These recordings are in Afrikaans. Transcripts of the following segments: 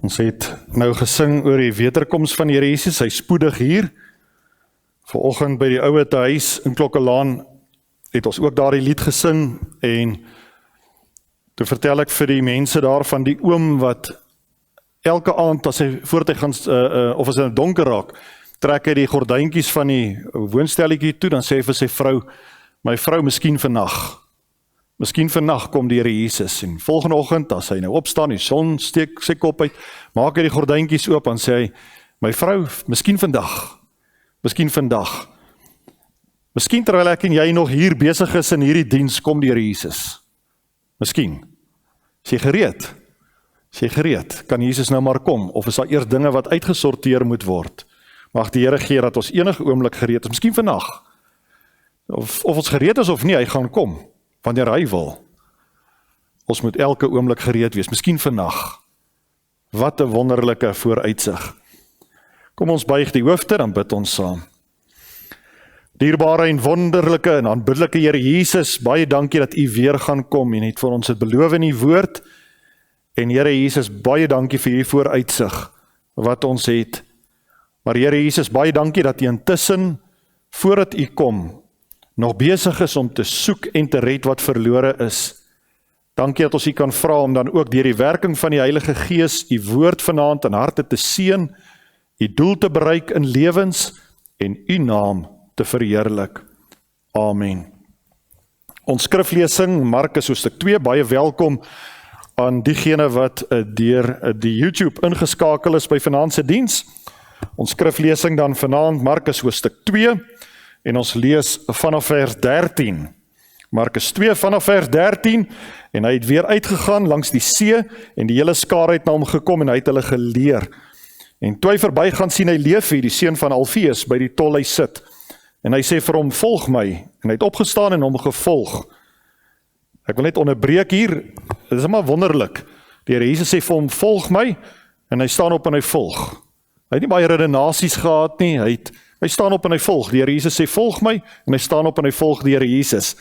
Ons het nou gesing oor die wederkoms van die Here Jesus, hy spoedig hier. Vanoggend by die ouete huis in Klokkelaan het ons ook daar die lied gesing en toe vertel ek vir die mense daar van die oom wat elke aand as hy voordat hy gaan, of as hy donker raak, trek hy die gordyntjies van die woonstelletjie toe, dan sê hy vir sy vrou, my vrou, miskien vannag kom die Here Jesus, en volgende oggend, as hy nou opstaan, die son steek sy kop uit, maak hy die gordyntjies oop, en sê hy, my vrou, miskien vandag, miskien terwyl ek en jy nog hier besig is in hierdie diens, kom die Here Jesus, miskien, is jy gereed? Kan Jesus nou maar kom, of is daar eers dinge wat uitgesorteer moet word? Mag die Here gee dat ons enige oomblik gereed is, miskien vandag, of ons gereed is of nie, hy gaan kom, wanneer hy wil. Ons moet elke oomblik gereed wees, miskien vandag. Wat 'n wonderlike vooruitsig. Kom ons buig die hoofde, dan bid ons saam. Dierbare en wonderlike en aanbiddelike Here Jesus, baie dankie dat U weer gaan kom en het vir ons het beloof in U woord. En Here Jesus, baie dankie vir U vooruitsig wat ons het. Maar Here Jesus, baie dankie dat U intussen, voordat U kom, nog besig is om te soek en te red wat verlore is. Dankie dat ons U kan vra om dan ook deur die werking van die Heilige Gees U woord vanaand in harte te seën, U doel te bereik in lewens en U naam te verheerlik. Amen. Ons skriflesing Markus hoofstuk 2, baie welkom aan diegene wat deur die YouTube ingeskakel is by vanaand se diens. Ons skriflesing dan vanaand Markus hoofstuk 2 en ons lees vanaf vers 13. Markus 2 vanaf vers 13 en hy het weer uitgegaan langs die see en die hele skare het na hom gekom en hy het hulle geleer. En toe hy verbygaan sien hy Levi, die seun van Alfeus, by die tolhuis sit. En hy sê vir hom, volg my. En hy het opgestaan en hom gevolg. Ek wil net onderbreek hier, dit is maar wonderlik. Die Here Jesus sê vir hom, volg my, en hy staan op en hy volg. Hy het nie baie redenasies gehad nie, hy staan op en hy volg. Die Here Jesus sê, volg my, en hy staan op en hy volg die Here Jesus.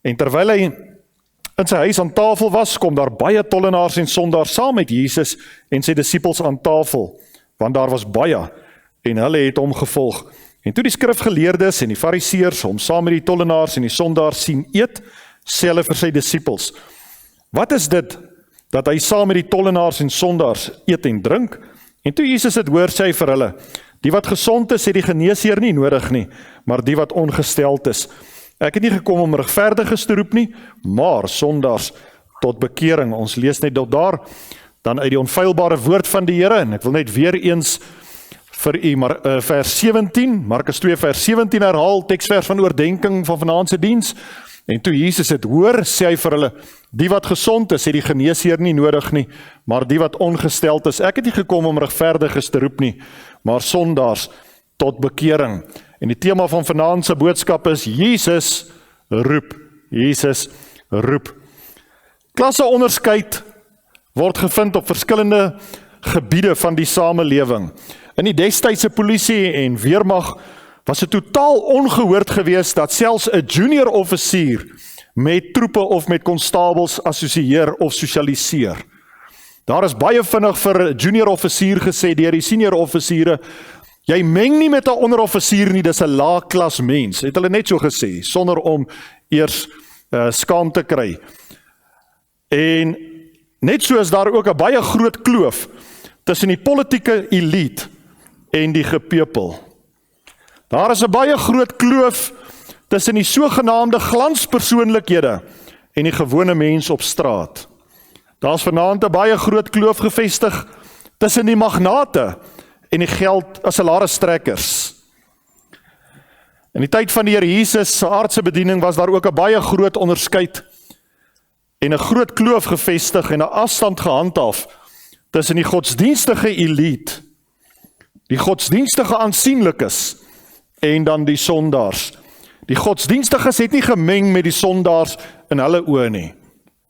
En terwyl hy in sy huis aan tafel was, kom daar baie tollenaars en sondaars saam met Jesus en sy disippels aan tafel, want daar was baie, en hulle het hom gevolg. En toe die skrifgeleerdes en die fariseërs hom saam met die tollenaars en die sondaars sien eet, sê hulle vir sy disippels, wat is dit, dat hy saam met die tollenaars en sondaars eet en drink? En toe Jesus het hoor, sê hy vir hulle, die wat gesond is, het die geneesheer nie nodig nie, maar die wat ongesteld is. Ek het nie gekom om regverdiges te roep nie, maar sondaars tot bekering. Ons lees net daar, dan uit die onfeilbare woord van die Here, en ek wil net weer eens vir u vers 17, Markus 2 vers 17 herhaal, teksvers van oordenking van vanaand se diens. En toe Jesus het hoor, sê hy vir hulle, die wat gesond is, het die geneesheer nie nodig nie, maar die wat ongesteld is. Ek het nie gekom om regverdiges te roep nie, maar sondaars tot bekering. En die tema van vanaand se boodskap is, Jesus roep. Jesus roep. Klasse onderskeid word gevind op verskillende gebiede van die samelewing. In die destydse polisie en weermag was dit totaal ongehoord geweest dat selfs 'n junior offisier met troepe of met konstabels assosieer of sosialiseer. Daar is baie vinnig vir 'n junior offisier gesê deur die senior offisiere, jy meng nie met 'n onderoffisier nie, dis 'n laagklas mens, het hulle net so gesê, sonder om eers skaam te kry. En net so is daar ook 'n baie groot kloof tussen die politieke elite en die gepeupel. Daar is 'n baie groot kloof tussen die sogenaamde glanspersoonlikhede en die gewone mens op straat. Daar's vanaand 'n baie groot kloof gevestig tussen die magnate en die salarisstrekkers. In die tyd van die Here Jesus se aardse bediening was daar ook 'n baie groot onderskeid en 'n groot kloof gevestig en 'n afstand gehandhaaf tussen die godsdienstige elite, die godsdienstige aansienlikes en dan die sondaars. Die godsdienstiges het nie gemeng met die sondaars in hulle oë nie.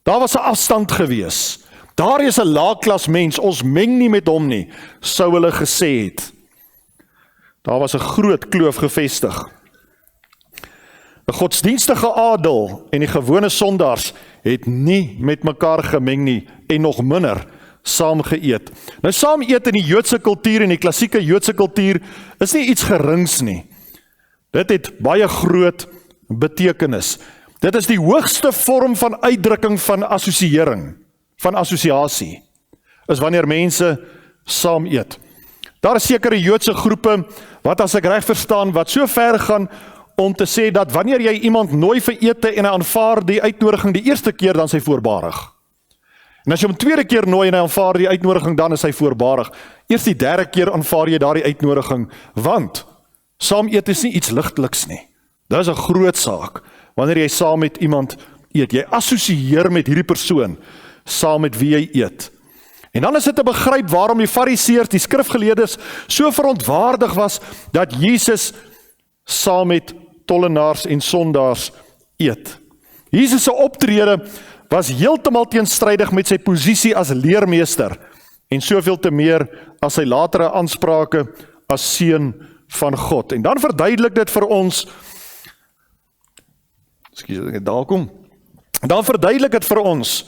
Daar was 'n afstand gewees. Daar is 'n laagklas mens, ons meng nie met hom nie, sou hulle gesê het. Daar was 'n groot kloof gevestig. 'n godsdienstige adel en die gewone sondaars het nie met mekaar gemeng nie, en nog minder saam geëet. Nou saam eet in die Joodse kultuur en die klassieke Joodse kultuur is nie iets gerings nie. Dit het baie groot betekenis. Dit is die hoogste vorm van uitdrukking van assosiëring, van assosiasie, is wanneer mense saam eet. Daar is sekere Joodse groepe, wat as ek reg verstaan, wat so ver gaan om te sê dat wanneer jy iemand nooi vir ete en hy aanvaar die uitnodiging die eerste keer, dan is hy voorbarig. En as jy hom tweede keer nooi en hy aanvaar die uitnodiging, dan is hy voorbarig. Eers die derde keer aanvaar jy daardie uitnodiging, want saam eet is nie iets ligteliks nie. Dit is 'n groot saak, wanneer jy saam met iemand eet. Jy assosieer met hierdie persoon, saam met wie jy eet. En dan is dit te begryp waarom die Fariseërs, die skrifgeleerdes, so verontwaardig was, dat Jesus saam met tollenaars en sondaars eet. Jesus se optrede was heeltemal teenstrydig met sy posisie as leermeester, en soveel te meer as sy latere aansprake as seun van God. En dan verduidelik dit vir ons, dan verduidelik dit vir ons,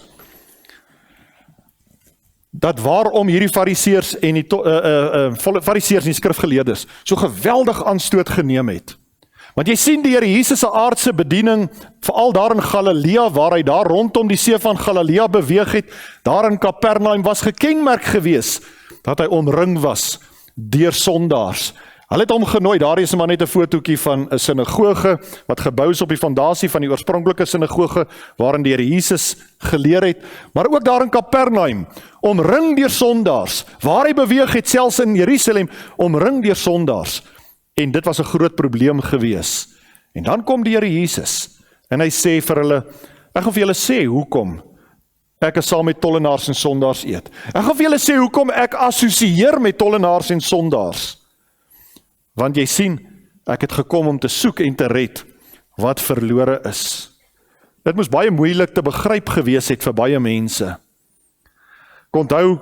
dat waarom hierdie Fariseërs en die Fariseërs en die skrifgeleerdes so geweldig aanstoot geneem het. Want jy sien die Here Jesus se aardse bediening, veral daar in Galilea, waar hy daar rondom die see van Galilea beweeg het, daar in Kapernaum was gekenmerk gewees, dat hy omring was deur sondaars. Hulle het hom genooi, daar is maar net 'n fotootjie van 'n sinagoge, wat gebou is op die fondasie van die oorspronklike sinagoge, waarin die Here Jesus geleer het, maar ook daar in Kapernaum, omring deur sondaars, waar hy beweeg het, selfs in Jerusalem, omring deur sondaars, en dit was 'n groot probleem gewees. En dan kom die Here Jesus, en hy sê vir hulle, ek gaan vir julle sê, hoekom ek is saam met tollenaars en sondaars eet. Ek gaan vir julle sê, hoekom ek assosieer met tollenaars en sondaars. Want jy sien, ek het gekom om te soek en te red wat verlore is. Dit moes baie moeilik te begryp gewees het vir baie mense. Ek onthou,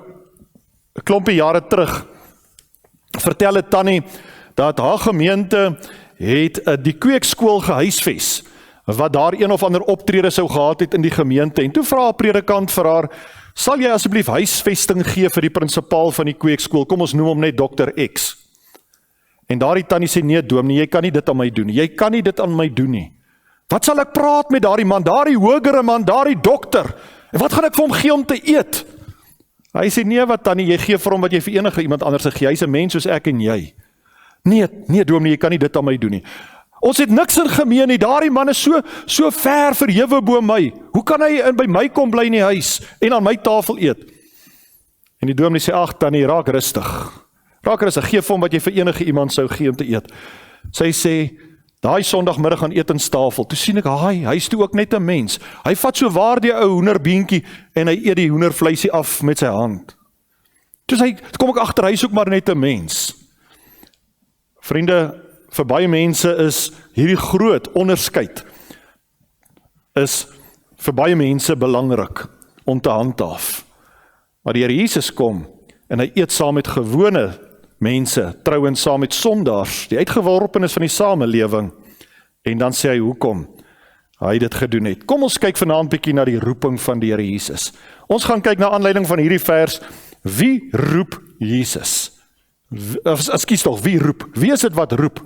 'n klompie jare terug, vertel 'n tannie, dat haar gemeente het die kweekskool gehuisves, wat daar een of ander optrede sou gehad het in die gemeente, en toe vra 'n predikant vir haar, sal jy asseblief huisvesting gee vir die prinsipaal van die kweekskool, kom ons noem hom net Dr. X. En daardie tannie sê, nee dominee, jy kan nie dit aan my doen nie, jy kan nie dit aan my doen nie. Wat sal ek praat met daardie man, daardie hogere man, daardie dokter, en wat gaan ek vir hom gee om te eet? Hy sê, nee wat tannie, jy gee vir hom wat jy vir enige iemand anders gee, hy's 'n mens soos ek en jy. Nee dominee, jy kan nie dit aan my doen nie. Ons het niks in gemeen nie, daardie man is so ver verhewe bo my, hoe kan hy by my kom bly in die huis, en aan my tafel eet? En die dominee sê, ag tannie, raak rustig, gee vir hom wat jy vir enige iemand sou gee om te eet. Sy sê, daai Sondagmiddag aan etenstafel, toe sien ek, hy is toe ook net 'n mens. Hy vat so waar die ou hoenderbeentjie en hy eet die hoendervleisie af met sy hand. Toe kom ek agter, hy is ook maar net 'n mens. Vriende, vir baie mense is hierdie groot onderskeid is vir baie mense belangrik om te handhaaf. Maar die Here Jesus kom en hy eet saam met gewone mense, trouens saam met sondaars, die uitgeworpenes van die samelewing, en dan sê hy hoekom hy dit gedoen het. Kom ons kyk vanaand bietjie na die roeping van die Here Jesus. Ons gaan kyk na aanleiding van hierdie vers, wie roep Jesus? Wie roep? Wie is dit wat roep?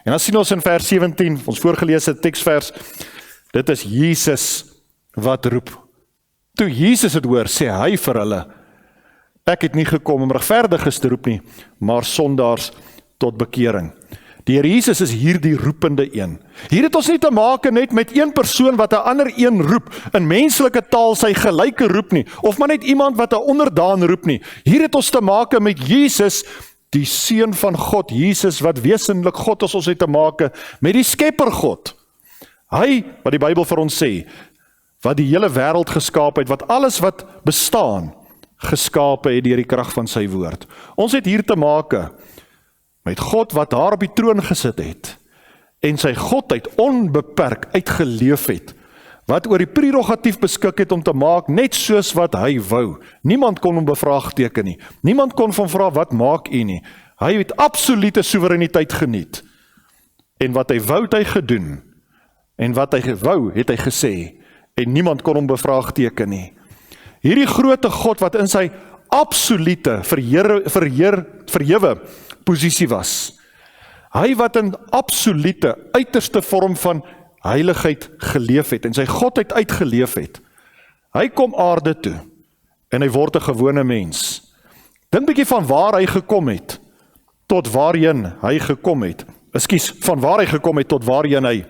En dan sien ons in vers 17, ons voorgeleesde teksvers, dit is Jesus wat roep. Toe Jesus het hoor, sê hy vir hulle, ek het nie gekom om regverdiges te roep nie, maar sondaars tot bekering. Die Here Jesus is hier die roepende een. Hier het ons nie te maak net met een persoon wat 'n ander een roep, in menslike taal sy gelyke roep nie, of maar net iemand wat 'n onderdaan roep nie. Hier het ons te maak met Jesus, die Seun van God, Jesus wat wesenlik God is, ons het te maak met die Skepper God. Hy, wat die Bybel vir ons sê, wat die hele wêreld geskaap het, wat alles wat bestaan, geskaap het deur die krag van sy woord. Ons het hier te maak met God wat daar op die troon gesit het, en sy godheid onbeperk uitgeleef het, wat oor die prerogatief beskik het om te maak net soos wat hy wou. Niemand kon hom bevraagteken nie. Niemand kon van vra, wat maak u nie? Hy het absolute soewereiniteit geniet. En wat hy wou, het hy gedoen. En wat hy wou, het hy gesê. En niemand kon hom bevraagteken nie. Hierdie grote God wat in sy absolute verhewe posisie was. Hy wat in absolute uiterste vorm van heiligheid geleef het en sy godheid uitgeleef het. Hy kom aarde toe en hy word 'n gewone mens. Dink bietjie van waar hy gekom het tot waarheen hy gekom het. Ekskuus, van waar hy gekom het tot waarheen hy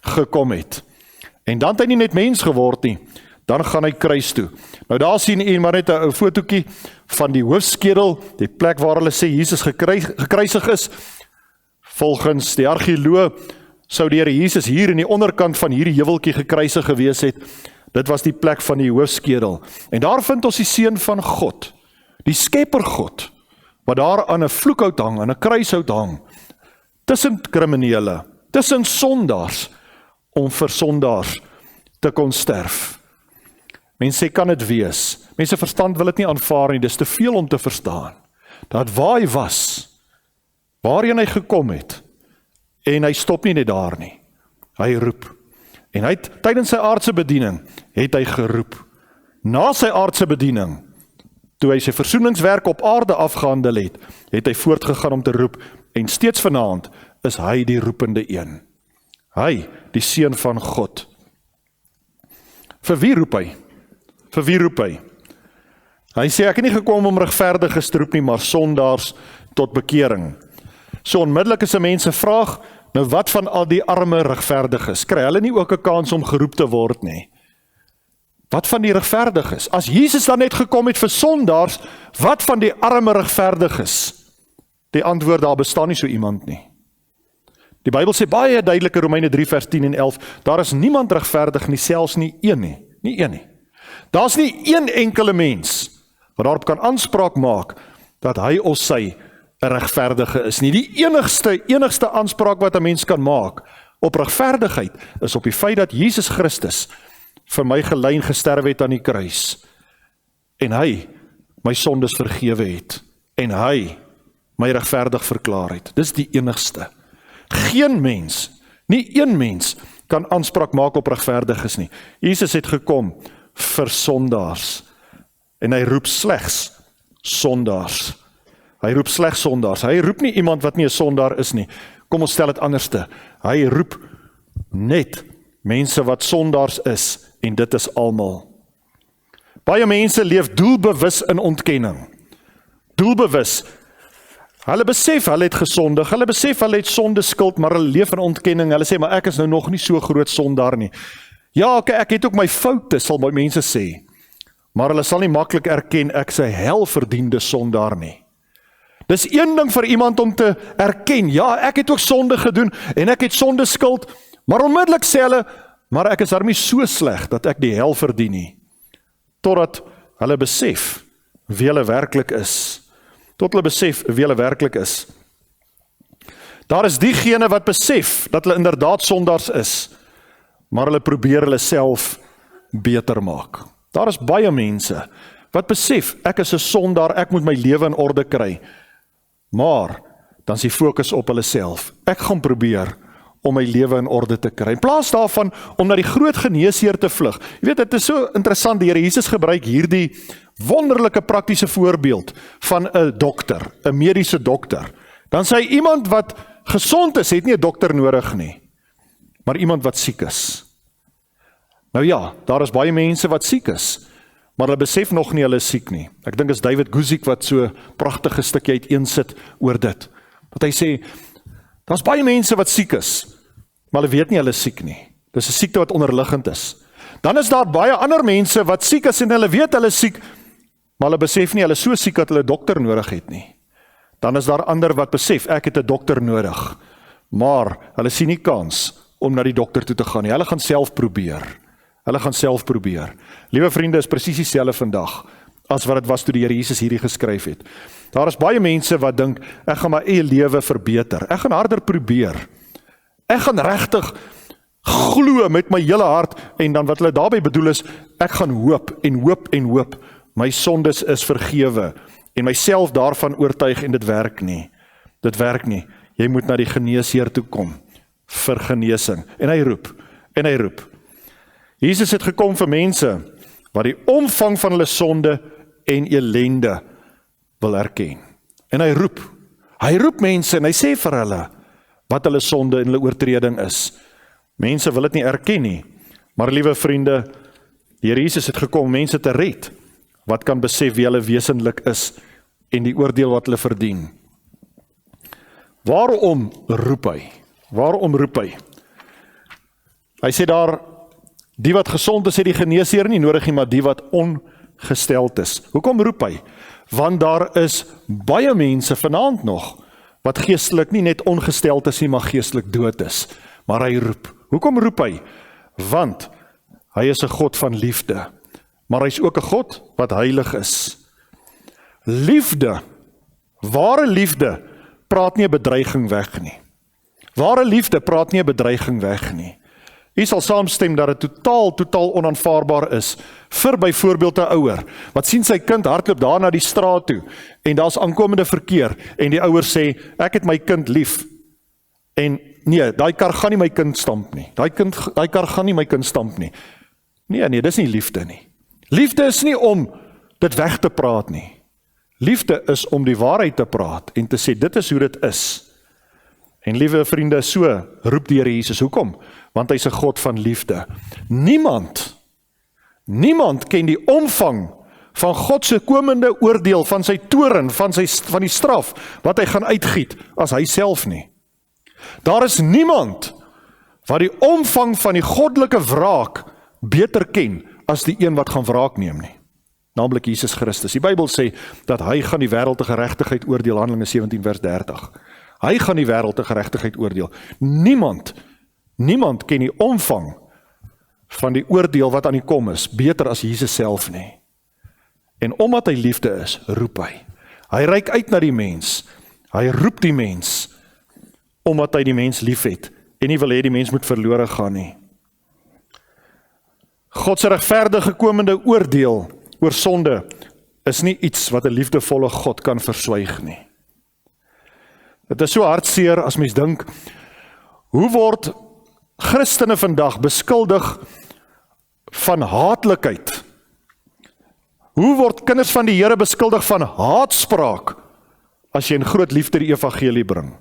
gekom het. En dan het hy nie net mens geword nie, dan gaan hy kruis toe. Nou daar sien u maar net 'n fotootjie van die hoofskedel, die plek waar hulle sê Jesus gekruisig is. Volgens die argeoloog sou die Here Jesus hier in die onderkant van hierdie heuweltjie gekruisig gewees het. Dit was die plek van die hoofskedel. En daar vind ons die seun van God, die skepper God, wat daar aan 'n vloekhout hang, aan 'n kruishout hang, tussen kriminele, tussen sondaars, om vir sondaars te kon sterf. Mense sê, kan dit wees? Mense verstand wil dit nie aanvaar nie, dis te veel om te verstaan. Dat waar hy was, waarheen hy gekom het, en hy stop nie net daar nie. Hy roep. En hy het, tydens sy aardse bediening, het hy geroep. Na sy aardse bediening, toe hy sy versoeningswerk op aarde afgehandel het hy voortgegaan om te roep, en steeds vanaand is hy die roepende een. Hy, die seun van God. Vir wie roep hy? Vir wie roep hy? Hy sê, ek het nie gekom om regverdiges te roep nie, maar sondaars tot bekering. So onmiddellik is 'n mens se vraag, nou wat van al die arme regverdiges? Kry hulle nie ook 'n kans om geroep te word nie? Wat van die regverdiges? As Jesus dan net gekom het vir sondaars, wat van die arme regverdiges? Die antwoord, daar bestaan nie so iemand nie. Die Bybel sê baie duidelik in Romeine 3 vers 10 en 11, daar is niemand regverdig nie, selfs nie een nie. Nie een nie. Daar's nie een enkele mens wat daarop kan aanspraak maak dat hy of sy 'n regverdige is nie. Die enigste aanspraak wat 'n mens kan maak op regverdigheid is op die feit dat Jesus Christus vir my gelei en gesterf het aan die kruis. En hy my sondes vergewe het. En hy my regverdig verklaar het. Dis die enigste. Geen mens, nie een mens kan aanspraak maak op regverdiges nie. Jesus het gekom vir sondaars. En hy roep slegs sondaars. Hy roep slegs sondaars. Hy roep nie iemand wat nie 'n sondaar is nie. Kom ons stel dit anderste. Hy roep net mense wat sondaars is, en dit is almal. Baie mense leef doelbewus in ontkenning. Doelbewus. Hulle besef hulle het gesondig, hulle besef hulle het sonde skuld, maar hulle leef in ontkenning. Hulle sê, maar ek is nou nog nie so groot sondaar nie. Ja, ek het ook my foute, sal my mense sê. Maar hulle sal nie maklik erken ek sy hel verdiende sondaar nie. Dis een ding vir iemand om te erken, ja, ek het ook sonde gedoen en ek het sonde skuld, maar onmiddellik sê hulle, maar ek is daarmee so sleg dat ek die hel verdien nie. Totdat hulle besef wie hulle werklik is. Tot hulle besef wie hulle werklik is. Daar is diegene wat besef dat hulle inderdaad sondaars is, maar hulle probeer hulle self beter maak. Daar is baie mense wat besef, ek is 'n sondaar, ek moet my lewe in orde kry. Maar, dan is die fokus op hulle self. Ek gaan probeer om my lewe in orde te kry. In plaas daarvan om na die groot geneesheer te vlug. Jy weet, dit is so interessant, die Here Jesus gebruik hierdie wonderlike praktiese voorbeeld van 'n dokter, 'n mediese dokter. Dan sê hy, iemand wat gesond is, het nie 'n dokter nodig nie, maar iemand wat siek is. Nou ja, daar is baie mense wat siek is, maar hulle besef nog nie hulle is siek nie. Ek dink is David Guzik wat so pragtige stukkie uiteensit oor dit. Wat hy sê, daar's baie mense wat siek is, maar hulle weet nie hulle is siek nie. Dis 'n siekte wat onderliggend is. Dan is daar baie ander mense wat siek is en hulle weet hulle is siek, maar hulle besef nie hulle is so siek dat hulle 'n dokter nodig het nie. Dan is daar ander wat besef, ek het 'n dokter nodig, maar hulle sien nie kans om na die dokter toe te gaan nie. Hulle gaan self probeer. Hulle gaan self probeer. Liewe vriende, is presies dieselfde vandag as wat dit was toe die Here Jesus hierdie geskryf het. Daar is baie mense wat dink, ek gaan my eie lewe verbeter. Ek gaan harder probeer. Ek gaan regtig glo met my hele hart, en dan wat hulle daarby bedoel is, ek gaan hoop en hoop en hoop. My sondes is vergewe en myself daarvan oortuig, en dit werk nie. Dit werk nie. Jy moet na die geneesheer toe kom vir genesing. En hy roep. En hy roep. Jesus het gekom vir mense wat die omvang van hulle sonde en ellende wil erken. En hy roep mense en hy sê vir hulle wat hulle sonde en hulle oortreding is. Mense wil dit nie erken nie, maar liewe vriende, die Here Jesus het gekom om mense te red, wat kan besef wie hulle wesenlik is en die oordeel wat hulle verdien. Waarom roep hy? Waarom roep hy? Hy sê daar, die wat gesond is, het die geneesheer nie nodig nie, maar die wat ongesteld is. Hoekom roep hy? Want daar is baie mense vanaand nog, wat geestelik nie net ongesteld is nie, maar geestelik dood is. Maar hy roep. Hoekom roep hy? Want hy is 'n God van liefde, maar hy is ook 'n God wat heilig is. Liefde, ware liefde, praat nie 'n bedreiging weg nie. Ware liefde praat nie 'n bedreiging weg nie. U sal saamstem dat dit totaal onaanvaarbaar is vir byvoorbeeld 'n ouer wat sien sy kind hardloop daar na die straat toe en daar's aankomende verkeer en die ouer sê ek het my kind lief en nee, daai kar gaan nie my kind stamp nie. Daai kar gaan nie my kind stamp nie. Nee, dis nie liefde nie. Liefde is nie om dit weg te praat nie. Liefde is om die waarheid te praat en te sê dit is hoe dit is. En liewe vriende, so roep die Here Jesus. Hoekom? Want hy's 'n God van liefde. Niemand ken die omvang van God se komende oordeel, van sy toorn, van die straf, wat hy gaan uitgiet, as hy self nie. Daar is niemand wat die omvang van die goddelike wraak beter ken, as die een wat gaan wraak neem nie. Naamlik Jesus Christus. Die Bybel sê, dat hy gaan die wêreld te geregtigheid oordeel, Handelinge 17 vers 30. Hy gaan die wêreld te geregtigheid oordeel. Niemand ken die omvang van die oordeel wat aan die kom is, beter as Jesus self nie. En omdat hy liefde is, roep hy. Hy reik uit na die mens. Hy roep die mens, omdat hy die mens lief het, en nie wil hê die mens moet verlore gaan nie. God se regverdige komende oordeel oor sonde is nie iets wat 'n liefdevolle God kan verswyg nie. Dit is so hartseer as mens dink, hoe word Christene vandag beskuldig van haatlikheid? Hoe word kinders van die Here beskuldig van haatspraak as jy in groot liefde die evangelie bring?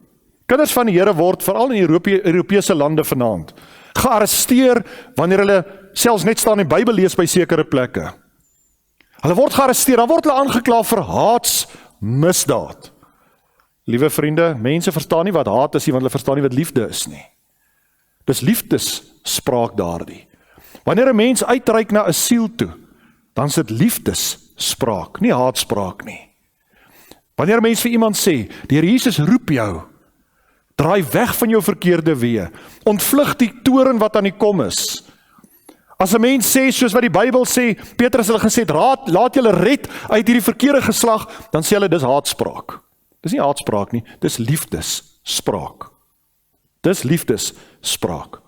Kinders van die Here word veral in Europese lande vanaand gearresteer wanneer hulle selfs net staan en Bybel lees by sekere plekke. Hulle word gearresteer, dan word hulle aangekla vir haatsmisdaad. Liewe vriende, mense verstaan nie wat haat is nie, want hulle verstaan nie wat liefde is nie. Dis liefdesspraak daardie. Wanneer 'n mens uitreik na 'n siel toe, dan is dit liefdesspraak, nie haatspraak nie. Wanneer 'n mens vir iemand sê, die Here Jesus roep jou, draai weg van jou verkeerde weë, ontvlug die toorn wat aan die kom is. As 'n mens sê, soos wat die Bybel sê, Petrus het gesê, laat julle red uit hierdie verkeerde geslag, dan sê hulle dis haatspraak. Dis nie haatspraak nie, dis liefdesspraak. Dis liefdesspraak.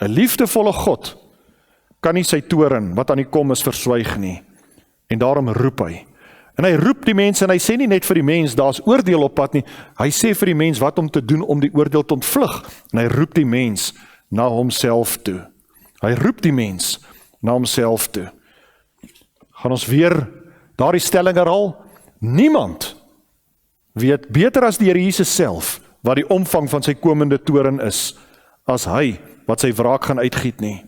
'n Liefdevolle God kan nie sy toorn wat aan die kom is verswyg nie. En daarom roep hy. En hy roep die mense en hy sê nie net vir die mens, daar's oordeel op pad nie. Hy sê vir die mens wat om te doen om die oordeel te ontvlug. En hy roep die mens na homself toe. Hy roep die mens na homself toe. Gaan ons weer daardie stelling herhaal? Niemand weet beter as die Here Jesus self wat die omvang van sy komende toorn is, as hy wat sy wraak gaan uitgiet nie.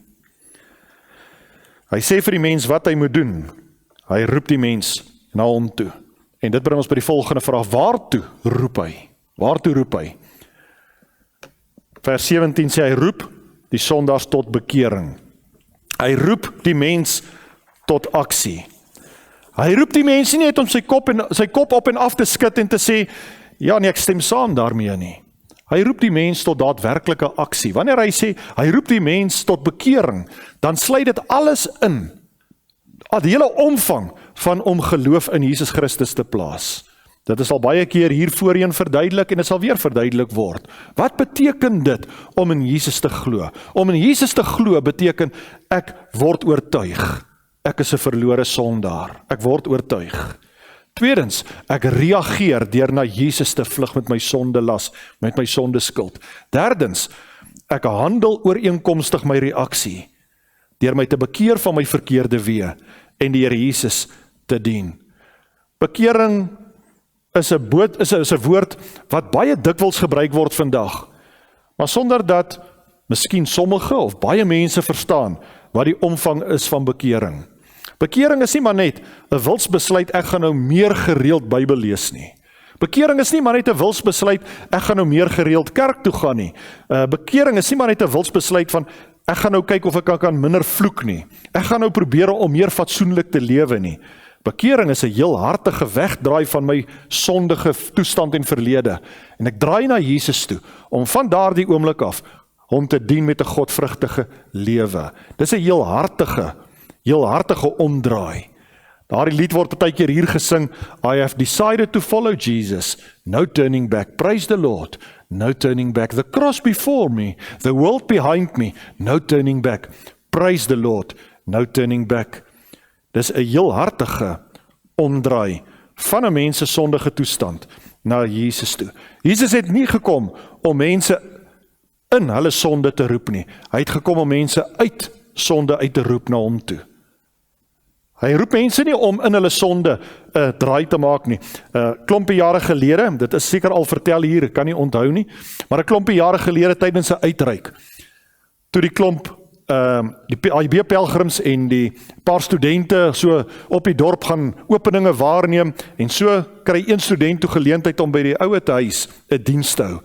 Hy sê vir die mens wat hy moet doen. Hy roep die mens na hom toe. En dit bring ons by die volgende vraag, waartoe roep hy? Waartoe roep hy? Vers 17 sê hy roep die sondaars tot bekering. Hy roep die mens tot aksie. Hy roep die mens nie net om sy kop op en af te skud en te sê, ja nee, ek stem saam daarmee nie. Hy roep die mens tot daadwerklike aksie. Wanneer hy sê, hy roep die mens tot bekering, dan sluit dit alles in. Die hele omvang van om geloof in Jesus Christus te plaas. Dit is al baie keer hier voorheen verduidelik en dit sal weer verduidelik word. Wat beteken dit om in Jesus te glo? Om in Jesus te glo beteken ek word oortuig. Ek is 'n verlore sondaar. Ek word oortuig. Tweedens, ek reageer deur na Jesus te vlug met my sondelas, met my sondeskuld. Derdens, ek handel ooreenkomstig my reaksie, deur my te bekeer van my verkeerde weë en die Here Jesus te dien. Bekering is 'n woord wat baie dikwels gebruik word vandag, maar sonder dat miskien sommige of baie mense verstaan wat die omvang is van bekering. Bekering is nie maar net 'n wilsbesluit, ek gaan nou meer gereeld Bybel lees nie. Bekering is nie maar net 'n wilsbesluit, ek gaan nou meer gereeld kerk toe gaan nie. Bekering is nie maar net 'n wilsbesluit van, ek gaan nou kyk of ek kan minder vloek nie. Ek gaan nou probeer om meer fatsoenlik te lewe nie. Bekering is 'n heel hartige wegdraai van my sondige toestand en verlede. En ek draai na Jesus toe, om van daardie oomblik af, hom te dien met 'n godvrugtige lewe. Dis 'n heel hartige omdraai. Daardie lied word baie keer hier gesing, I have decided to follow Jesus, no turning back, praise the Lord, no turning back, the cross before me, the world behind me, no turning back, praise the Lord, no turning back. Dis 'n heel hartige omdraai van 'n mens se sondige toestand na Jesus toe. Jesus het nie gekom om mense in hulle sonde te roep nie. Hy het gekom om mense uit sonde uit te roep na hom toe. Hy roep mense nie om in hulle sonde draai te maak nie. Klompie jare gelede, dit is seker al vertel hier, ek kan nie onthou nie, maar 'n klompie jare gelede tydens 'n uitreik, toe die klomp die IB-pelgrims en die paar studente so op die dorp gaan openinge waarneem, en so kry een student toe geleentheid om by die ouete huis 'n diens te hou.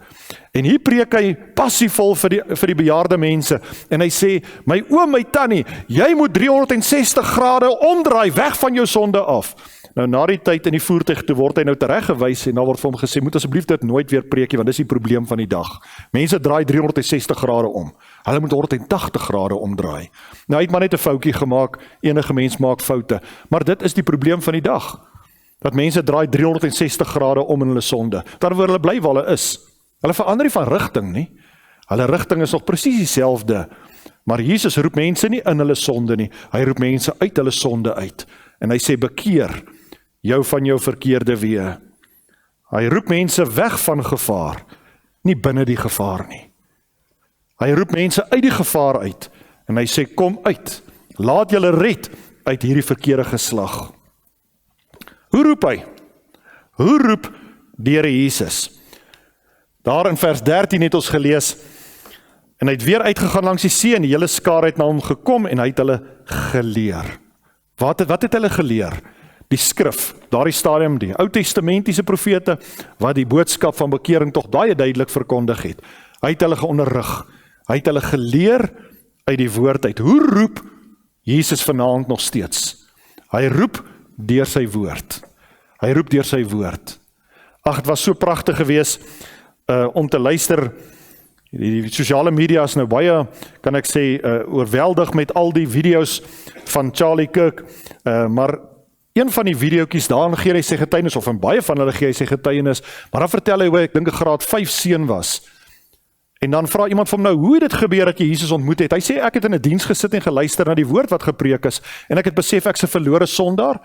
En hier preek hy passievol vir die bejaarde mense, en hy sê, my oom, my tannie, jy moet 360 grade omdraai, weg van jou sonde af. Nou na die tyd in die voertuig toe word hy nou tereggewys, en dan word vir hom gesê, moet asseblief dit nooit weer preekie, want dis die probleem van die dag. Mense draai 360 grade om, hulle moet 180 grade omdraai. Nou hy het maar net 'n foutjie gemaak, enige mens maak foute, maar dit is die probleem van die dag, dat mense draai 360 grade om in hulle sonde, dan word hulle bly waar hulle is. Hulle verander nie van rigting nie, hulle rigting is nog presies dieselfde, maar Jesus roep mense nie in hulle sonde nie, hy roep mense uit hulle sonde uit, en hy sê, bekeer jou van jou verkeerde weë. Hy roep mense weg van gevaar, nie binne die gevaar nie. Hy roep mense uit die gevaar uit, en hy sê, kom uit, laat julle red uit hierdie verkeerde geslag. Hoe roep hy? Hoe roep die Here Jesus? Daar in vers 13 het ons gelees, en hy het weer uitgegaan langs die see, en die hele skare het na hom gekom, en hy het hulle geleer. Wat het hulle geleer? Die skrif, daardie stadium, die Ou Testamentiese profete, wat die boodskap van bekering tog baie duidelik verkondig het. Hy het hulle geonderrig, hy het hulle geleer uit die woord uit. Hoe roep Jesus vanaand nog steeds? Hy roep deur sy woord. Hy roep deur sy woord. Ag, het was so pragtig geweest, om te luister. Die sosiale media is nou baie, kan ek sê, oorweldig met al die video's van Charlie Kirk, maar een van die videoetjies, daarin gee hy sy getuienis, of in baie van hulle gee hy sy getuienis, maar dan vertel hy hoe ek dink 'n graad 5 seun was, en dan vra iemand van hom nou, hoe het dit gebeur dat jy Jesus ontmoet het? Hy sê, ek het in 'n diens gesit en geluister na die woord wat gepreek is, en ek het besef ek's 'n verlore sondaar,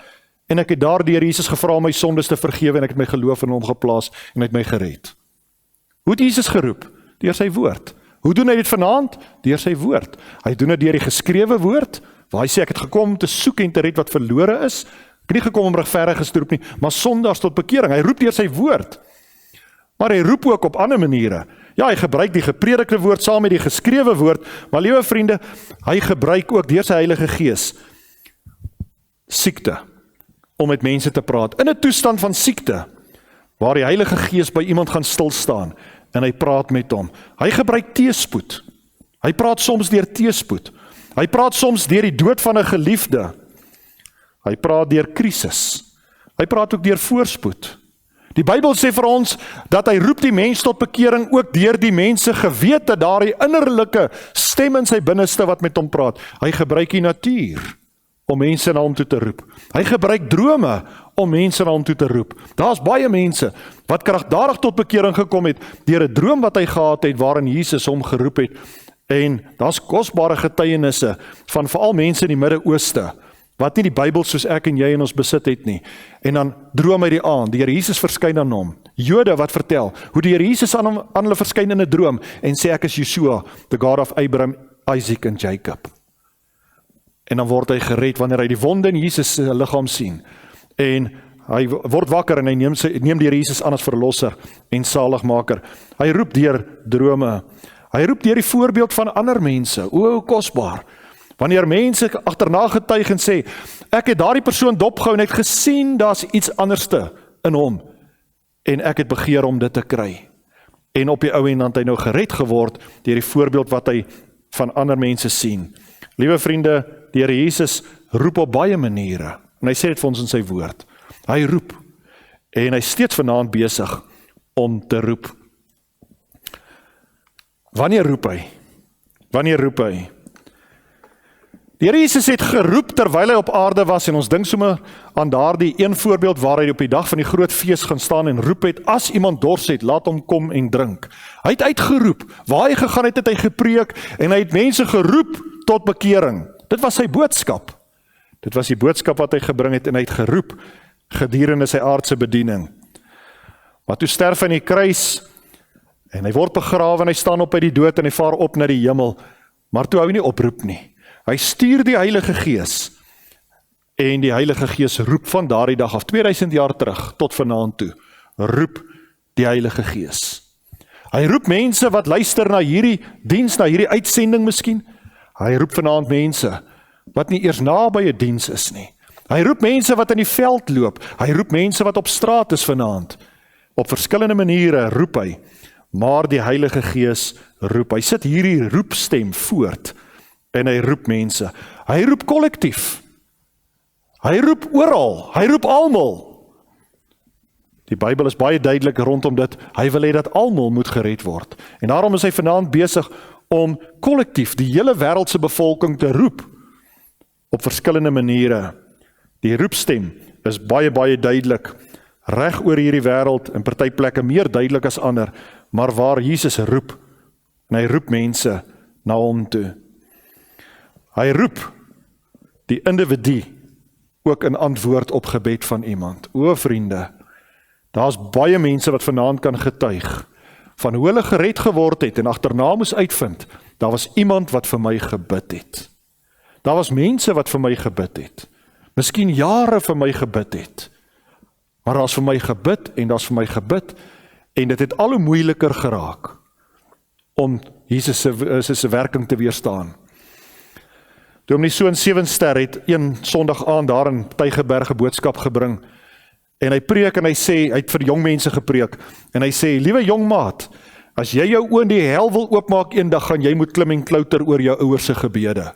en ek het daardeur Jesus gevra om my sondes te vergewe, en ek het my geloof in hom geplaas, en hy het my gered. Hoe het Jesus geroep? Deur sy woord. Hoe doen hy dit vanaand? Deur sy woord. Hy doen dit deur die geskrewe woord, waar hy sê, ek het gekom om te soek en te red wat verlore is. Ek het nie gekom om regverdiges te roep nie, maar sondaars tot bekering. Hy roep deur sy woord. Maar hy roep ook op ander maniere. Ja, hy gebruik die gepredikte woord saam met die geskrewe woord, maar liewe vriende, hy gebruik ook deur sy Heilige Gees siekte, om met mense te praat. In 'n toestand van siekte, waar die Heilige Gees by iemand gaan stil staan, en hy praat met hom. Hy gebruik teëspoed. Hy praat soms deur teëspoed. Hy praat soms deur die dood van 'n geliefde. Hy praat deur krisis. Hy praat ook deur voorspoed. Die Bybel sê vir ons, dat hy roep die mens tot bekering, ook deur die mense gewete, daardie innerlike stem in sy binneste wat met hom praat. Hy gebruik die natuur, om mense na hom toe te roep. Hy gebruik drome, om mense na hom toe te roep. Daar's baie mense, wat kragtadig tot bekering gekom het, deur 'n droom wat hy gehad het, waarin Jesus hom geroep het, en daar's kosbare getuienisse, van veral mense in die Midde-Ooste, wat nie die Bybel soos ek en jy in ons besit het nie, en dan droom hy die aand, die Here Jesus verskyn aan hom, Jode wat vertel, hoe die Here Jesus aan hulle verskyn in 'n droom, en sê ek is Yeshua, the God of Abraham, Isaac en Jacob. En dan word hy gered, wanneer hy die wonde in Jesus se liggaam sien, en Hy word wakker en hy neem die Here Jesus aan as verlosser en saligmaker. Hy roep deur drome. Hy roep deur die voorbeeld van ander mense. O, kosbaar. Wanneer mense agterna getuig en sê, ek het daardie persoon dopgehou en het gesien, daar's iets anderste in hom. En ek het begeer om dit te kry. En op die ou end het hy nou gered geword deur die voorbeeld wat hy van ander mense sien. Liewe vriende, die Here Jesus roep op baie maniere. En hy sê dit vir ons in sy woord. Hy roep. En hy is steeds vanaand besig om te roep. Wanneer roep hy? Wanneer roep hy? Die Here Jesus het geroep terwyl hy op aarde was en ons dink sommer aan daardie een voorbeeld waar hy op die dag van die groot fees gaan staan en roep het, as iemand dors het, laat hom kom en drink. Hy het uitgeroep, waar hy gegaan het, het hy gepreek en hy het mense geroep tot bekering. Dit was sy boodskap. Dit was die boodskap wat hy gebring het en hy het geroep gedurende sy aardse bediening. Maar toe sterf hy in die kruis en hy word begrawe en hy staan op uit die dood en hy vaar op na die hemel. Maar toe hou hy nie oproep nie. Hy stuur die Heilige Gees en die Heilige Gees roep van daardie dag af 2000 jaar terug tot vanaand toe. Roep die Heilige Gees. Hy roep mense wat luister na hierdie diens, na hierdie uitsending miskien. Hy roep vanaand mense wat nie eers naby 'n diens is nie. Hy roep mense wat in die veld loop. Hy roep mense wat op straat is vanaand. Op verskillende maniere roep hy, maar die Heilige Gees roep. Hy sit hierdie roepstem voort en hy roep mense. Hy roep kollektief. Hy roep oral. Hy roep almal. Die Bybel is baie duidelik rondom dit. Hy wil hê dat almal moet gered word. En daarom is hy vanaand besig om kollektief die hele wêreldse bevolking te roep op verskillende maniere. Die roepstem is baie duidelik reg oor hierdie wêreld, in party plekke meer duidelik as ander, maar waar Jesus roep, en hy roep mense na hom toe. Hy roep die individu ook in antwoord op gebed van iemand. O vriende, daar's baie mense wat vanaand kan getuig van hoe hulle gered geword het en agterna moes uitvind, daar was iemand wat vir my gebid het. Daar was mense wat vir my gebid het. Miskien jare vir my gebid het. Maar daar's vir my gebid en daar's vir my gebid en dit het al hoe moeiliker geraak om Jesus se werking te weerstaan. Dominee Soon Sewenster het een Sondag aand daar in Tygerberg 'n boodskap gebring en hy preek en hy sê, hy het vir jong mense gepreek en hy sê, liewe jong maat, as jy jou oë in die hel wil oopmaak eendag, gaan jy moet klim en klouter oor jou ouers se gebede.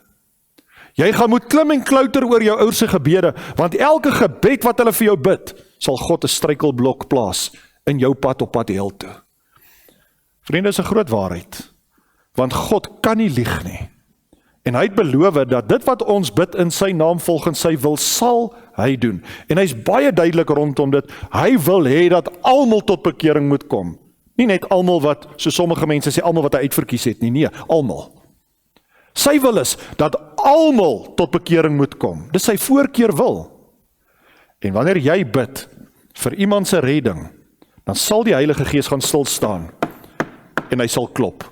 Jy gaan moet klim en klouter oor jou ouers se gebede, want elke gebed wat hulle vir jou bid, sal God 'n struikelblok plaas in jou pad op pad hel toe. Vriende, is 'n groot waarheid, want God kan nie lieg nie. En hy het beloof dat dit wat ons bid in sy naam volgens sy wil, sal hy doen. En hy's baie duidelik rondom dit. Hy wil hê dat almal tot bekering moet kom. Nie net almal wat, so sommige mense sê, almal wat hy uitverkies het nie, nee, almal. Sy wil is dat almal tot bekering moet kom. Dis sy voorkeur wil. En wanneer jy bid vir iemand se redding, dan sal die Heilige Gees gaan stil staan en hy sal klop.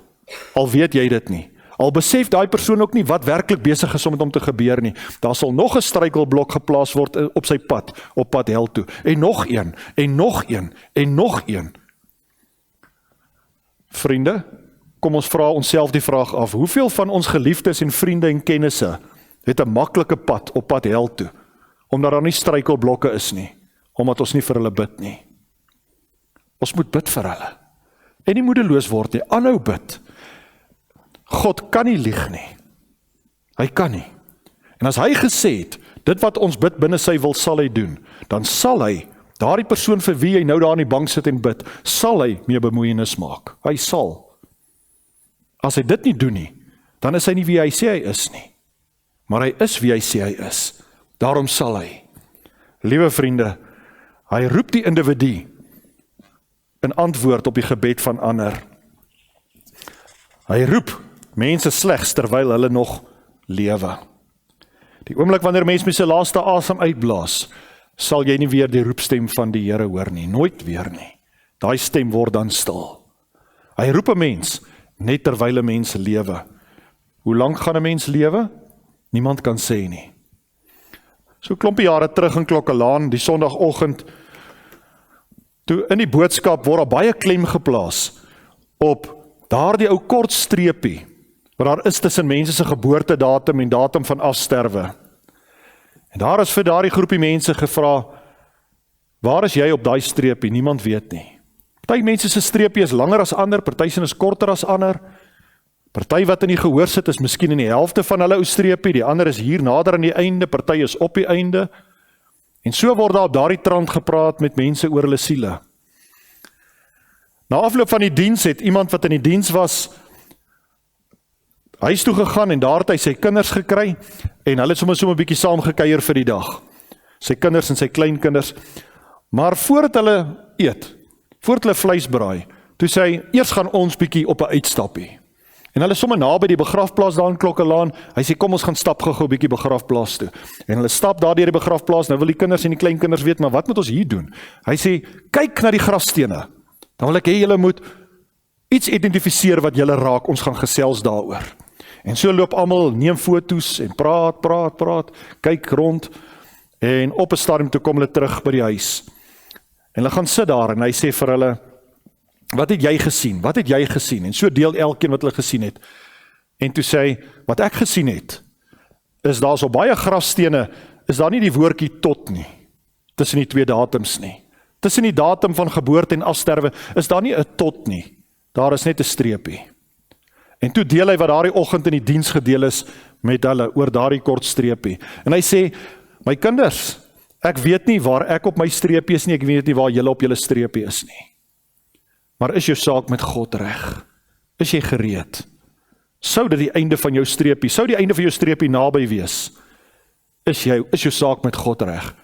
Al weet jy dit nie. Al besef daai persoon ook nie wat werklik besig is om met hom te gebeur nie. Daar sal nog 'n struikelblok geplaas word op sy pad, op pad hel toe. En nog een, en nog een, en nog een. Vriende, kom ons vra onsself die vraag af, hoeveel van ons geliefdes en vriende en kennisse het 'n maklike pad op pad hel toe, omdat daar nie struikelblokke is nie, omdat ons nie vir hulle bid nie. Ons moet bid vir hulle. En nie moedeloos word nie, aanhou bid. God kan nie lieg nie. Hy kan nie. En as hy gesê het, dit wat ons bid binne sy wil sal hy doen, dan sal hy, daardie persoon vir wie jy nou daar in die bank sit en bid, sal hy mee bemoeienis maak. Hy sal. As hy dit nie doen nie, dan is hy nie wie hy sê hy is nie. Maar hy is wie hy sê hy is. Daarom sal hy. Liewe vriende, hy roep die individu in antwoord op die gebed van ander. Hy roep mense slegs terwyl hulle nog lewe. Die oomblik wanneer mens met sy laaste asem uitblaas, sal jy nie weer die roepstem van die Here hoor nie, nooit weer nie. Daai stem word dan stil. Hy roep 'n mens net terwyl 'n mens lewe. Hoe lank gaan 'n mens lewe? Niemand kan sê nie. So 'n klompie jare terug in Klokkelaan, die Sondagoggend, toe in die boodskap word daar baie klem geplaas op daardie ou kort streepie wat daar is tussen mense se geboortedatum en datum van afsterwe. En daar is vir daardie groepie mense gevra, waar is jy op daai streepie? Niemand weet nie. Party mense se streepie is langer as ander, party se is korter as ander. Party wat in die gehoor sit is miskien in die helfte van hulle ou streepie, die ander is hier nader aan die einde, party is op die einde. En so word daar op daardie trant gepraat met mense oor hulle siele. Na afloop van die diens het iemand wat in die diens was, huis toe gegaan en daar het hy sy kinders gekry en hulle het sommer so 'n bietjie saam gekuier vir die dag. Sy kinders en sy kleinkinders. Maar voordat hulle eet, voordat hulle vleis braai, toe sê hy, eers gaan ons bietjie op 'n uitstappie. En hulle is sommer naby die begrafplaas daar in Klokkelaan. Hy sê kom ons gaan stap gou-gou bietjie begrafplaas toe. En hulle stap daar deur die begrafplaas. Nou wil die kinders en die kleinkinders weet, maar wat moet ons hier doen? Hy sê kyk na die grafstene. Dan wil ek hê julle moet iets identifiseer wat julle raak. Ons gaan gesels daaroor. En so loop almal, neem foto's en praat, kyk rond en op 'n stadium toe kom hulle terug by die huis. En hulle gaan sit daar en hy sê vir hulle, wat het jy gesien? Wat het jy gesien? En so deel elkeen wat hulle gesien het. En toe sê hy, wat ek gesien het, is daar so baie grafstene, is daar nie die woordjie tot nie, tussen die twee datums nie. Tussen die datum van geboorte en afsterwe, is daar nie 'n tot nie. Daar is net 'n streepie. En toe deel hy wat daardie oggend in die diens gedeel is met hulle oor daardie kort streepie. En hy sê, my kinders, ek weet nie waar ek op my streepie is nie, ek weet nie waar julle op julle streepie is nie. Maar is jou saak met God reg? Is jy gereed? Sou dit die einde van jou streepie, sou die einde van jou streepie naby wees? Is jou saak met God reg?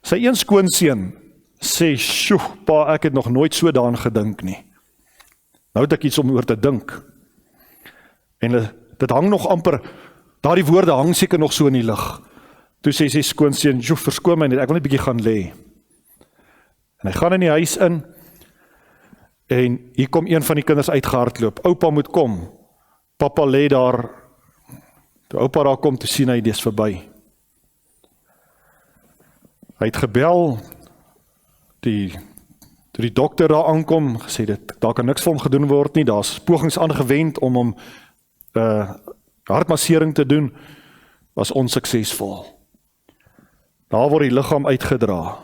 Sy een skoonseun sê, "Sjoe, pa, ek het nog nooit so daaraan gedink nie." Nou het ek iets om oor te dink. En dit hang nog amper, daardie woorde hang seker nog so in die lug. Toe sê sy skoonseun, "Sjoe, verskoon my net, ek wil net 'n bietjie gaan lê." En hy gaan in die huis in, en hier kom een van die kinders uitgehardloop. Oupa moet kom. Papa lê daar. Toe oupa daar kom, toe sien hy, dis verby. Hy het gebel, toe die dokter daar aankom, gesê daar kan niks vir hom gedoen word nie, daar's pogings aangewend om hom hartmassering te doen, was onsuksesvol. Daar word die liggaam uitgedra.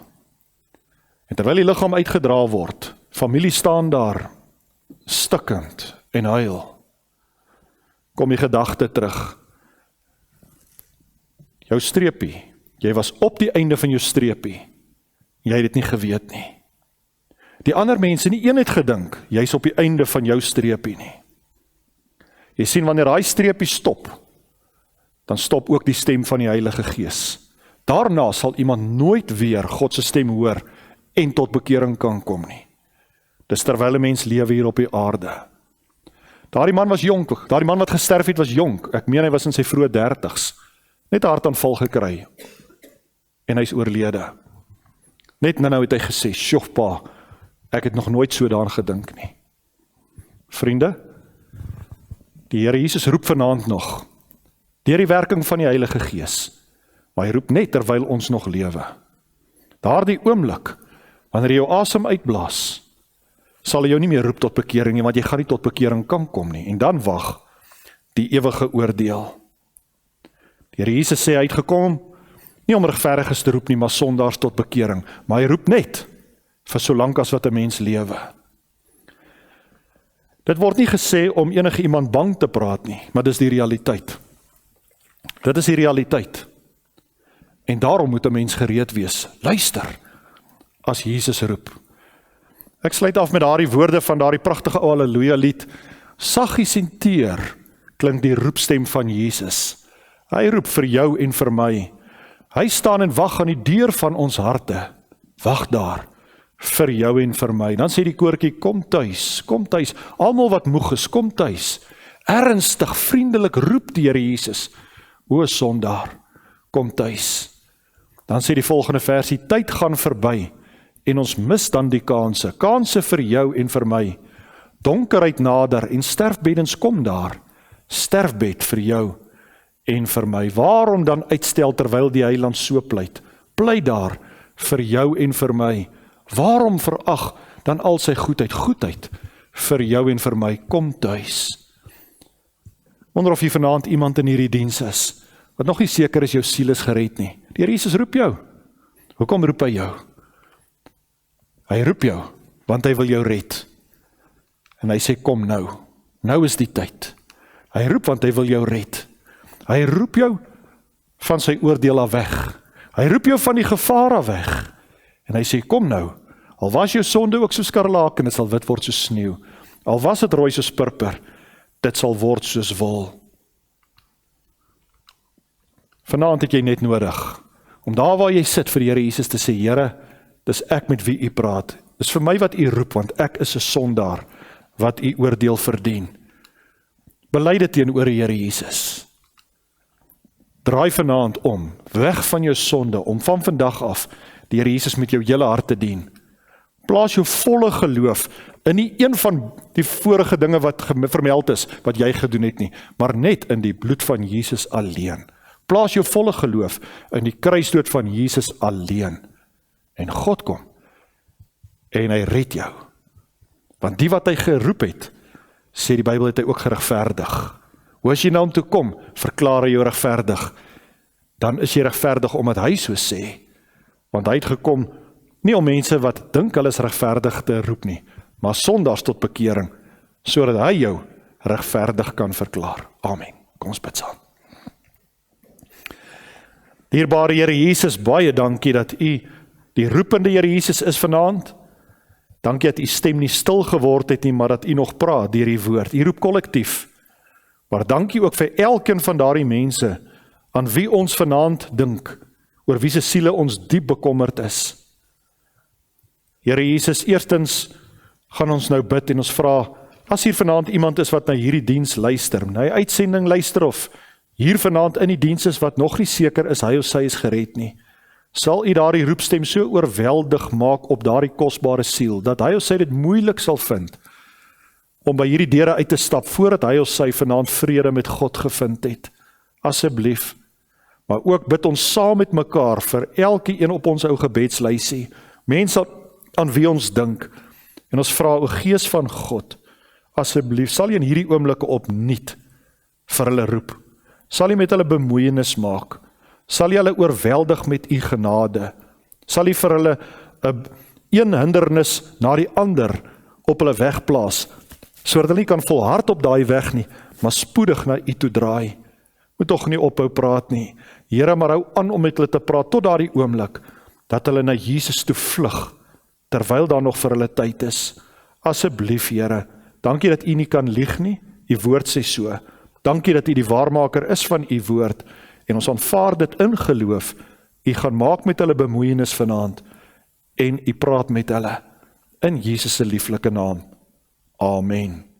En terwyl die liggaam uitgedra word, familie staan daar, stikkend en huil. Kom die gedagte terug. Jou streepie, jy was op die einde van jou streepie, jy het dit nie geweet nie. Die ander mense, nie een het gedink, jy's op die einde van jou streepie nie. Jy sien, wanneer daai streepie stop, dan stop ook die stem van die Heilige Gees. Daarna sal iemand nooit weer God se stem hoor en tot bekering kan kom nie. Dis terwyl 'n mens lewe hier op die aarde. Daardie man was jonk, daardie man wat gesterf het was jonk, ek meen hy was in sy vroeë 30's, net 'n hartaanval gekry, en hy's oorlede. Net nou het hy gesê, "Sjoe pa, ek het nog nooit so daaraan gedink nie." Vriende, die Here Jesus roep vanaand nog, deur die werking van die Heilige Gees, maar hy roep net terwyl ons nog lewe. Daardie oomblik, wanneer jy jou asem uitblaas, sal hy jou nie meer roep tot bekering nie, want jy gaan nie tot bekering kan kom nie, en dan wag die ewige oordeel. Die Here Jesus sê hy het gekom, nie om regverdiges te roep nie, maar sondaars tot bekering, maar hy roep net vir solank as wat 'n mens lewe. Dit word nie gesê om enige iemand bang te praat nie, maar dis die realiteit. Dit is die realiteit. En daarom moet 'n mens gereed wees. Luister, as Jesus roep. Ek sluit af met daardie woorde van daardie pragtige ou Halleluja lied. Saggies en teer klink die roepstem van Jesus. Hy roep vir jou en vir my. Hy staan en wag aan die deur van ons harte. Wag daar vir jou en vir my. Dan sê die koortjie, kom tuis, almal wat moeg is, kom tuis. Ernstig, vriendelik roep die Here Jesus. O sondaar, kom tuis. Dan sê die volgende versie, tyd gaan verby en ons mis dan die kanse vir jou en vir my. Donkerheid nader en sterfbeddens kom daar. Sterfbed vir jou en vir my. Waarom dan uitstel terwyl die Heiland so pleit? Pleit daar vir jou en vir my. Waarom verag dan al sy goedheid? Goedheid vir jou en vir my. Kom tuis. Wonder of hier vanaand iemand in hierdie diens is, wat nog nie seker is jou siel is gered nie. Die Here Jesus roep jou. Hoekom roep hy jou? Hy roep jou, want hy wil jou red. En hy sê, kom nou. Nou is die tyd. Hy roep, want hy wil jou red. Hy roep jou van sy oordeel af weg. Hy roep jou van die gevaar af weg. En hy sê, kom nou. Al was jou sonde ook so skarlaken, dit sal wit word soos sneeu. Al was dit rooi soos purper, dit sal word soos wol. Vanaand het jy net nodig, om daar waar jy sit vir die Here Jesus te sê, Here, dis ek met wie u praat. Dis vir my wat u roep, want ek is 'n sondaar, wat u oordeel verdien. Bely dit teenoor die Here Jesus. Draai vanaand om, weg van jou sonde, om van vandag af die Here Jesus met jou hele hart te dien. Plaas jou volle geloof in nie een van die vorige dinge wat vermeld is, wat jy gedoen het nie, maar net in die bloed van Jesus alleen. Plaas jou volle geloof in die kruisdood van Jesus alleen. En God kom, en hy red jou. Want die wat hy geroep het, sê die Bybel, het hy ook geregverdig. Hoe as jy na hom toe kom, verklaar hy jou regverdig. Dan is jy regverdig omdat hy so sê. Want hy het gekom, nie om mense wat dink hulle is regverdig te roep nie, maar sondaars tot bekering, sodat hy jou regverdig kan verklaar. Amen. Kom ons bid saam. Dierbare Here Jesus, baie dankie dat u die roepende Here Jesus is vanaand. Dankie dat u stem nie stil geword het nie, maar dat u nog praat deur die woord. U roep kollektief. Maar dankie ook vir elkeen van daardie mense aan wie ons vanaand dink, oor wie se siele ons diep bekommerd is. Here Jesus, eerstens gaan ons nou bid en ons vra, as hier vanaand iemand is wat na hierdie diens luister, na die uitsending luister of hier vanaand in die diens is wat nog nie seker is hy of sy is gered nie, sal u daardie roepstem so oorweldig maak op daardie kosbare siel, dat hy of sy dit moeilik sal vind om by hierdie deure uit te stap, voordat hy of sy vanaand vrede met God gevind het. Asseblief, maar ook bid ons saam met mekaar vir elke een op ons ou gebedslysie, mense aan wie ons dink, en ons vra, o Gees van God, asseblief, sal jy in hierdie oomblikke opnuut vir hulle roep, sal jy met hulle bemoeienis maak, sal jy hulle oorweldig met u genade, sal jy vir hulle een hindernis na die ander op hulle weg plaas, sodat hulle nie kan volhard op daai weg nie, maar spoedig na u toe draai. Moet tog nie ophou praat nie. Here, maar hou aan om met hulle te praat tot daardie oomblik, dat hulle na Jesus toe vlug, terwyl daar nog vir hulle tyd is. Asseblief, Here, dankie dat u nie kan lieg nie, u woord sê so. Dankie dat u die waarmaker is van u woord, en ons aanvaar dit in geloof. U gaan maak met hulle bemoeienis vanaand, en u praat met hulle, in Jesus se lieflike naam. Amen.